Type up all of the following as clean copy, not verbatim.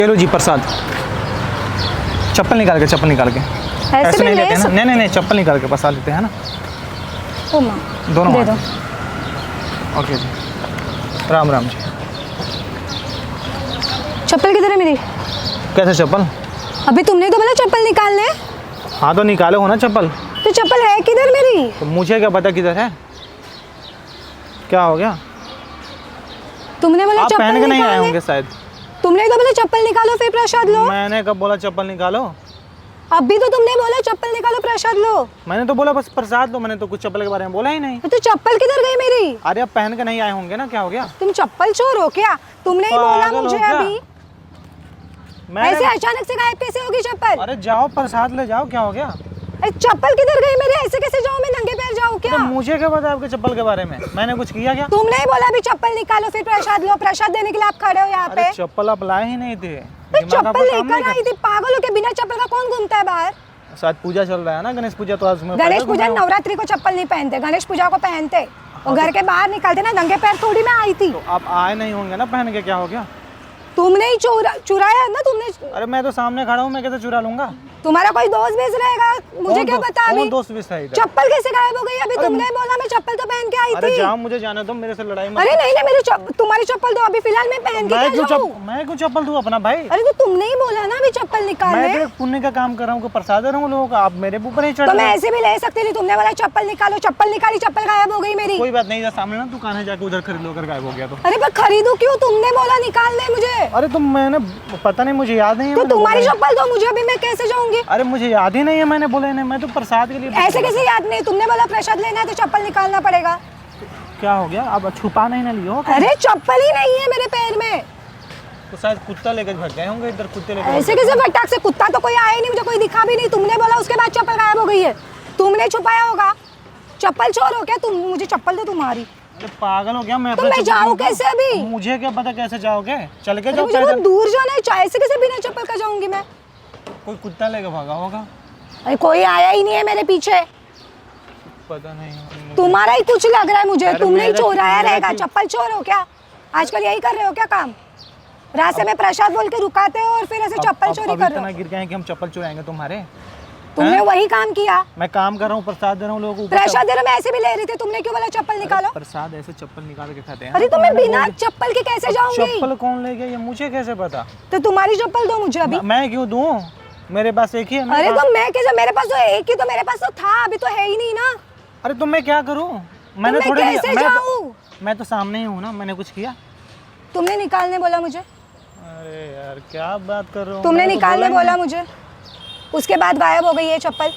लो जी प्रसाद। चप्पल निकाल के ऐसे नहीं लेते हैं ना। नहीं चप्पल निकाल के प्रसाद लेते हैं ना। दोनों दे दो। ओके जी, राम राम जी। चप्पल किधर है मेरी? कैसे चप्पल? अभी तुमने तो बोला चप्पल निकालने। हाँ तो निकाले हो ना चप्पल। तो चप्पल है किधर मेरी? तो मुझे क्या पता किधर है, क्या हो गया? तुमने बोला आप पहन के नहीं आए होंगे शायद। तुमने तो बोला चप्पल निकालो फिर प्रसाद लो। मैंने कब बोला चप्पल निकालो? अभी तो तुमने बोला चप्पल निकालो प्रसाद लो। मैंने तो बोला बस प्रसाद लो, मैंने तो कुछ चप्पल के बारे में बोला ही नहीं। तो चप्पल किधर गई मेरी? अरे आप पहन के नहीं आए होंगे ना, क्या हो गया? तुम चप्पल चोर हो क्या? तुमने ही बोला मुझे अभी। ऐसे अचानक से गायब कैसे होगी चप्पल? अरे जाओ प्रसाद ले जाओ, क्या हो गया? चप्पल किधर गई मेरी? ऐसे कैसे जाऊँ मैं? नंगे पैर जाऊँ क्या? मुझे क्या पता आपके चप्पल के बारे में, मैंने कुछ किया क्या? तुमने ही बोला अभी चप्पल निकालो फिर प्रसाद लो। प्रसाद देने के लिए आप खड़े हो यहाँ पे। चप्पल आप लाए ही नहीं थे। चप्पल लेकर आई थी। पागल हो के बिना चप्पल का कौन घूमता है बाहर? शायद पूजा चल रहा है ना, गणेश पूजा, तो आज गणेश पूजा नवरात्रि को चप्पल नहीं पहनते, गणेश पूजा को पहनते। और घर के बाहर निकलते ना, नंगे पैर थोड़ी मैं आई थी। तो आप आए नहीं होंगे ना पहन के, क्या हो गया? तुमने ही चुराया ना तुमने। अरे मैं तो सामने खड़ा हूँ, मैं कैसे चुरा लूंगा? तुम्हारा कोई दोस्त भेज रहेगा, मुझे क्या पता अभी। दोस्त भेजता है? चप्पल कैसे गायब हो गई? अभी तुमने बोला मैं चप्पल तो पहन के आई थी। अरे जाओ, मुझे जाने दो, मेरे से लड़ाई मत। अरे नहीं मेरी तुम्हारी चप्पल दो अभी फिलहाल मैं पहन के क्या जाऊं? मैं क्यों चप्पल दूं अपना भाई? अरे तो तुमने ही बोला ना अभी चप्पल निकालने। मैं तो पुण्य का काम कर रहा हूँ, प्रसाद दे रहा हूँ लोगों का, आप मेरे ऊपर ही चढ़ रहे हो। तो मैं ऐसे भी ले सकती थी। तुमने बोला चप्पल निकालो, चप्पल निकाली, चप्पल गायब हो गई मेरी। कोई बात नहीं, सामने ना दुकान है, जाके उधर खरीद लो, अगर गायब हो गया तो। अरे पर खरीदू क्यों? तुमने बोला निकाल ले मुझे। अरे तो मैंने पता नहीं, मुझे याद नहीं है। तो तुम्हारी चप्पल दो मुझे, अभी मैं कैसे जाऊंगी? अरे मुझे याद ही नहीं है, मैंने बोला नहीं, मैं तो प्रसाद के लिए। ऐसे कैसे याद नहीं? तुमने बोला प्रसाद लेना है तो चप्पल निकालना पड़ेगा। क्या हो गया? अब छुपा नहीं ना लियो। अरे चप्पल ही नहीं है मेरे पैर में। तो शायद कुत्ता लेकर भाग गए होंगे इधर, कुत्ते लेकर। ऐसे कैसे फटाक से? कुत्ता तो कोई आया ही नहीं, मुझे कोई दिखा भी नहीं। तुमने बोला उसके बाद चप्पल गायब हो गई है। तुमने छुपाया होगा। चप्पल चोर हो क्या तुम? मुझे चप्पल दो तुम्हारी। अरे पागल हो गया मैं? तो मैं जाऊँ कैसे अभी? मुझे क्या पता कैसे जाओगे, चल के जाओ। मुझे बहुत दूर जाना है, ऐसे कैसे बिना चप्पल का जाऊंगी मैं? कोई कुत्ता लेकर भागा होगा। अरे कोई आया ही नहीं है मेरे पीछे। पता नहीं, तुम्हारा ही कुछ लग रहा है मुझे। तुमने ही चोराया रहेगा। चप्पल चोर हो क्या? आजकल यही कर रहे हो क्या काम? रास्ते में प्रसाद बोल के रुकाते हो और फिर ऐसे चप्पल चोरी कर रहे हो। गिर गए कि हम चप्पल चुराएंगे तुम्हारे? तुमने वही काम किया। मैं काम कर रहा हूँ, प्रसाद दे रहा हूँ लोगों को। प्रसाद दे रहा हूँ, मैं ऐसे भी ले रही थी। तुमने क्यों बोला चप्पल निकालो? प्रसाद ऐसे चप्पल निकाल के खाते हैं। अरे तो मैं बिना चप्पल के कैसे जाऊंगी? चप्पल कौन ले गया ये मुझे कैसे पता? तो तुम्हारी चप्पल दो मुझे अभी। मैं क्यों दूं? मेरे पास एक ही है। अरे तो मैं कैसे? मेरे पास तो एक ही, तो मेरे पास तो था, अभी तो है ही नहीं ना। अरे तो मैं क्या करूं? मैंने तो थोड़ी कैसे जाऊं? मैं तो सामने ही हूँ ना, मैंने कुछ किया? तुमने निकालने बोला मुझे। अरे यार क्या बात कर रहे हो? तुमने निकालने बोला मुझे, उसके बाद गायब हो गई है चप्पल।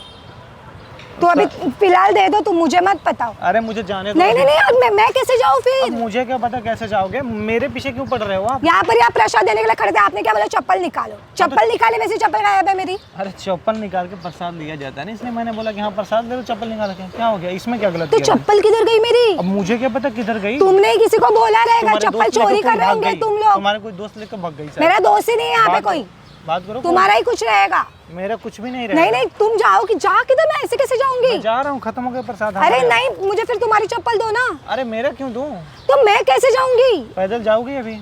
तो अभी फिलहाल दे दो, तुम मुझे मत बताओ। अरे मुझे जाने दो। नहीं यार, मैं कैसे जाऊँ फिर? मुझे क्या पता कैसे जाओगे? मेरे पीछे क्यों पड़ रहे हो आप? यहाँ पर आप प्रसाद देने के लिए खड़े थे, आपने क्या बोला? चप्पल निकालो। चप्पल निकाले, वैसे चप्पल गायब है मेरी। अरे चप्पल निकाल के प्रसाद लिया जाता है ना, इसलिए मैंने बोला कि हाँ प्रसाद ले लो, चप्पल निकाल के। क्या हो गया इसमें? क्या गलत तो चप्पल किधर गई मेरी? अब मुझे क्या पता किधर गई? तुमने ही किसी को बोला रहेगा चप्पल चोरी कर रहे होंगे तुम लोग। तुम्हारे कोई दोस्त लेकर भाग गई? मेरा दोस्त ही नहीं है यहाँ पे कोई। बात करो। तुम्हारा ही कुछ रहेगा। मेरा कुछ भी नहीं रहेगा। नहीं तुम जाओ कि जा किधर? मैं ऐसे कैसे जाऊंगी? मैं जा रहा हूँ, खत्म हो गया प्रसाद। अरे नहीं, मुझे फिर तुम्हारी चप्पल दो ना। अरे मेरा क्यों दूं? तो मैं कैसे जाऊंगी? पैदल जाओगी अभी?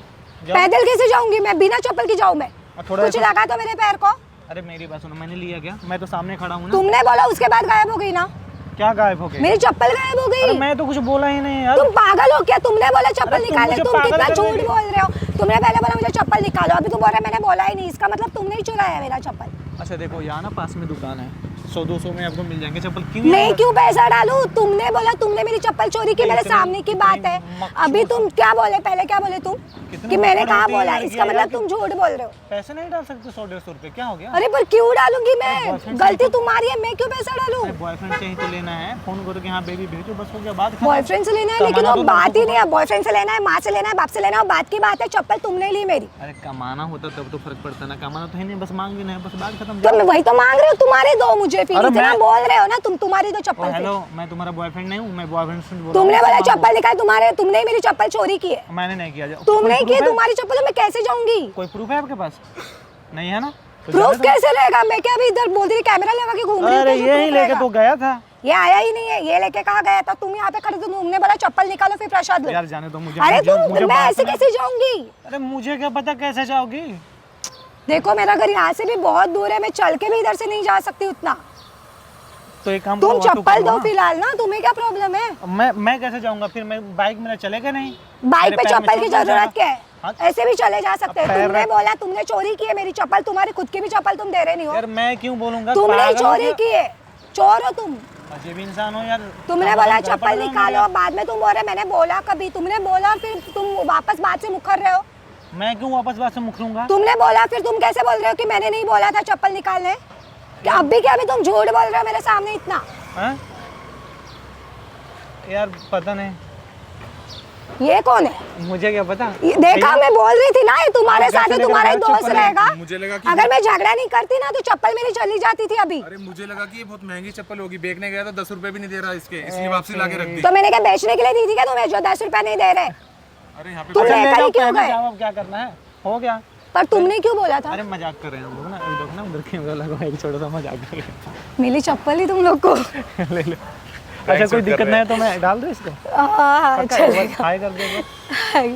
पैदल कैसे जाऊंगी मैं? बिना चप्पल की जाऊं मैं? कुछ लगा तो मेरे पैर को। अरे मेरी बात सुनो, मैंने लिया क्या? मैं तो सामने खड़ा हूँ ना। तुमने बोला उसके बाद गायब हो गई ना। क्या गायब हो गई? मेरी चप्पल गायब हो गई। मैं तो कुछ बोला ही नहीं यार। तुम पागल हो क्या? तुमने बोला चप्पल निकाले। तुम कितना झूठ बोल रहे हो? तुमने पहले बोला मुझे चप्पल निकालो, अभी तुम बोल रहे मैंने बोला ही नहीं। इसका मतलब तुमने ही चुराया मेरा चप्पल। अच्छा देखो, यहाँ ना पास में दुकान है, 100-200 में आपको मिल जाएंगे चप्पल। क्यों मैं क्यों पैसा डालूं? तुमने बोला तुमने मेरी चप्पल चोरी की, मेरे सामने की बात है। अभी तुम क्या बोले? पहले क्या बोले तुम? कि मैंने कहा बोला? इसका मतलब तुम झूठ बोल रहे हो। पैसे नहीं डाल सकते 100-150 रुपए? क्या हो गया? अरे पर क्यों डालूंगी मैं? गलती तुम्हारी है, मैं क्यों पैसा डालूं? बॉयफ्रेंड से ही तो लेना है, फोन करो कि हाँ बेबी भेजो, बस हो गया बात। बॉयफ्रेंड से लेना है, लेकिन वो बात ही नहीं है। बॉयफ्रेंड से लेना है, माँ से लेना है, बाप से लेना है, बात की बात है। चप्पल तुमने ली मेरी। अरे कमाना होता तब तो फर्क पड़ता ना, कमाना तो है नहीं, बस मांग लेना है, बस बात खत्म। तो मैं वही तो मांग रही हूँ, तुम्हारे दो मुझे। फिर इतना बोल रहे हो ना तुम, तुम्हारी दो चप्पल। हेलो, मैं तुम्हारा बॉयफ्रेंड नहीं हूँ, मैं बॉयफ्रेंड से बोल। तुमने बोला चप्पल निकाल, तुम्हारे तुमने ही मेरी चप्पल चोरी की है। मैंने नहीं किया। तुमने की तुम्हारी चप्पल, मैं कैसे जाऊंगी? कोई प्रूफ है आपके पास? नहीं है ना? प्रूफ कैसे रहेगा? मैं क्या अभी इधर बोल रही, कैमरा लगा के घूम रही हूं। अरे यही लेके तो गया था। ये आया ही नहीं है। ये लेके कहाँ गया था? तुम यहाँ पे खड़े थे, तुमने बोला चप्पल निकालो फिर प्रसाद लो। यार जाने दो मुझे। अरे तुम, मैं ऐसे कैसे जाऊंगी? अरे मुझे क्या पता कैसे जाओगी? देखो मेरा घर यहाँ से भी बहुत दूर है, मैं चल के भी इधर से नहीं जा सकती उतना। तो एक काम तुम करो, ऑटो चप्पल कर लो दो ना। फिलहाल ना, तुम्हें क्या प्रॉब्लम है? मैं कैसे जाऊंगा फिर? मैं बाइक मेरा चलेगा नहीं। बाइक मेरे पे पैर में चप्पल की चोट लग जरूरत जाएगा। क्या है? हाँ? ऐसे भी चले जा सकते हैं। पैर तुमने रख- बोला तुमने चोरी की है मेरी चप्पल, तुम्हारी खुद की भी चप्पल तुम दे रहे नहीं हो। यार मैं क्यों बोलूंगा? तुमने ही पागल हो चोरी क्या? की है, चोर हो तुम। अजीब इंसान हो यार। तुमने कहाँ बोला घर पर चप्पल जाऊंगा निकालो, यार? बाद में तुम बोल रहे मैंने बोला कभी? तुमने बोला फिर तुम वापस बात से मुकर रहे हो। मैं क्यों वापस बात से मुकरूंगा? तुमने बोला फिर तुम कैसे बोल रहे हो कि मैंने नहीं बोला था चप्पल निकालने? क्या अब भी क्या अभी तुम झूठ बोल रहे हो मेरे सामने इतना? हैं? यार पता नहीं, ये कौन है? मुझे क्या पता। ये देखा, मैं बोल रही थी ना ये तुम्हारे आप साथ कैसे है, लेकर तुम्हारा ही आए दोस्त चप्पल? रहेगा। मुझे लगा कि अगर मैं झगड़ा नहीं करती ना तो चप्पल मेरी चली जाती थी अभी। अरे मुझे लगा कि ये बहुत महंगी चप्पल होगी, बेचने गया तो 10 रुपए भी नहीं दे रहा इसके, इसलिए वापसी ला के रख दी। तो मैंने क्या बेचने के लिए दी थी क्या तुम्हें जो 10 रुपए नहीं दे रहे? अरे यहाँ पे तुम अच्छा, ले लेकर जाओ, ही क्यों पहले गए? जाओ, अब क्या करना है, हो गया। पर तुमने क्यों बोला था? अरे मजाक कर रहे हैं हम लोग ना, ये देखो ना उधर कैमरा लगा, एक छोटा सा मजाक कर रहे हैं। मिली चप्पल ही तुम लोग को। ले लो। अच्छा कोई दिक्कत नहीं है तो मैं डाल दूँ इसको? हाँ, पक्का, चलेगा। बस हाय कर दो बस। हाय।